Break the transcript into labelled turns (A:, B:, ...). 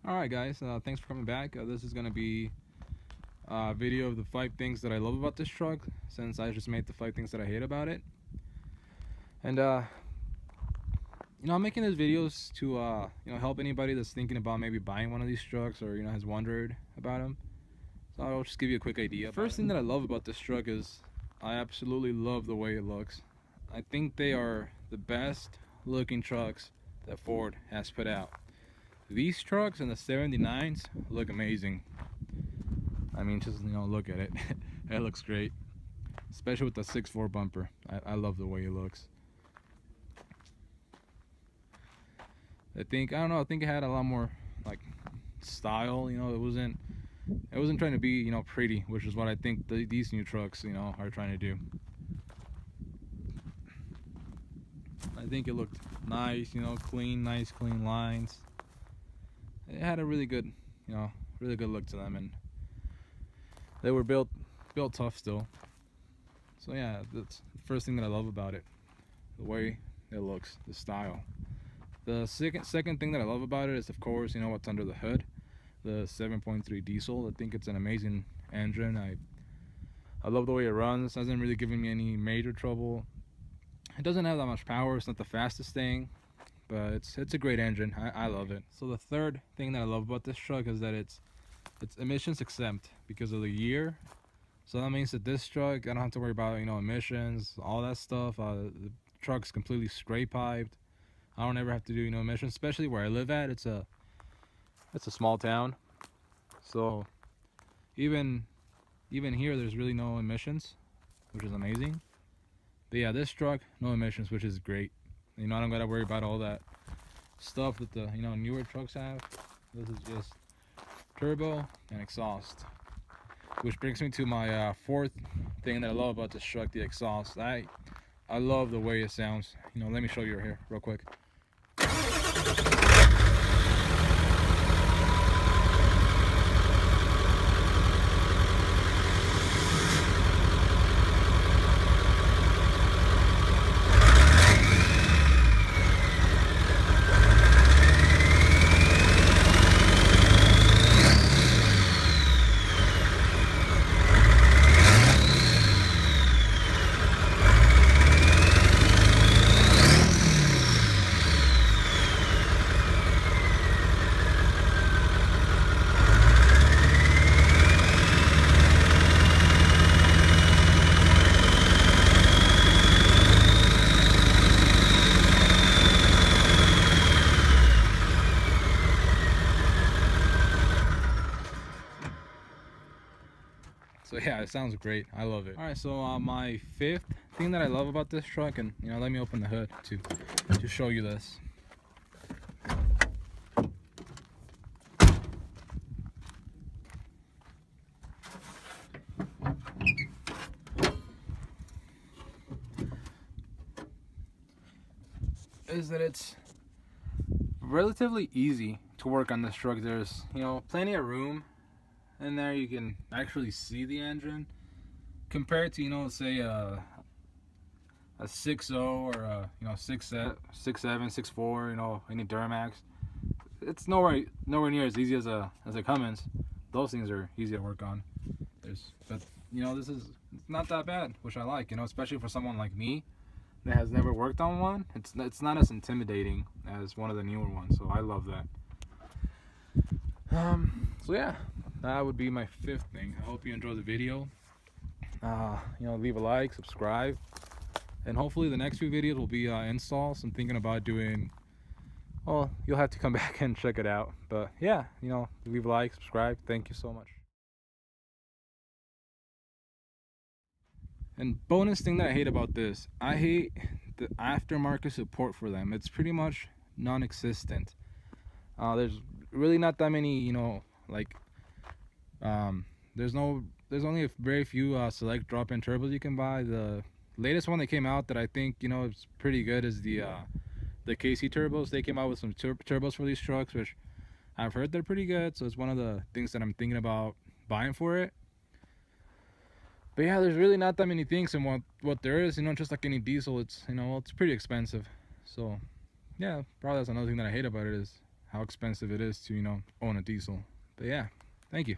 A: Alright guys, thanks for coming back. This is going to be a video of the 5 things that I love about this truck, since I just made the 5 things that I hate about it. And I'm making these videos to help anybody that's thinking about maybe buying one of these trucks, or has wondered about them. So I'll just give you a quick idea. First thing that I love about this truck is I absolutely love the way it looks. I think they are the best looking trucks that Ford has put out. These trucks and the 79s look amazing. I mean, just look at it. It looks great, especially with the 6.4 bumper. I love the way it looks. I think it had a lot more like style. It wasn't trying to be pretty, which is what I think these new trucks are trying to do. I think it looked nice, clean, nice clean lines. It had a really good look to them, and they were built tough still. So yeah, that's the first thing that I love about it, the way it looks, the style. The second thing that I love about it is, of course, what's under the hood, the 7.3 diesel. I think it's an amazing engine. I love the way it runs. It hasn't really given me any major trouble. It doesn't have that much power. It's not the fastest thing, but it's a great engine. I love it. So the third thing that I love about this truck is that it's emissions exempt because of the year. So that means that this truck, I don't have to worry about emissions, all that stuff. The truck's completely spray piped. I don't ever have to do emissions, especially where I live at. It's a small town, so even here there's really no emissions, which is amazing. But yeah, this truck, no emissions, which is great. I don't gotta worry about all that stuff that the newer trucks have. This is just turbo and exhaust, which brings me to my fourth thing that I love about this truck, the exhaust. I love the way it sounds. Let me show you here real quick. So yeah, it sounds great. I love it. All right, so my fifth thing that I love about this truck, and let me open the hood to show you this. Is that it's relatively easy to work on this truck. There's plenty of room in there. You can actually see the engine compared to say a 6.0 or a 6.7, 6.4, any Duramax. It's nowhere near as easy as a Cummins. Those things are easy to work on. But this is not that bad, which I like. Especially for someone like me that has never worked on one. It's not as intimidating as one of the newer ones. So I love that. So yeah, that would be my fifth thing. I hope you enjoyed the video. Leave a like, subscribe, and hopefully the next few videos will be installs. I'm thinking about doing, well, you'll have to come back and check it out. But yeah, leave a like, subscribe. Thank you so much. And bonus thing that I hate about this, I hate the aftermarket support for them. It's pretty much non-existent. There's really not that many, there's only a very few select drop-in turbos you can buy. The latest one that came out that I think is pretty good is the KC turbos. They came out with some turbos for these trucks, which I've heard they're pretty good. So it's one of the things that I'm thinking about buying for it. But yeah, there's really not that many things, and what there is, just like any diesel, it's it's pretty expensive. So yeah, probably that's another thing that I hate about it, is how expensive it is to, you know, own a diesel. But yeah, thank you.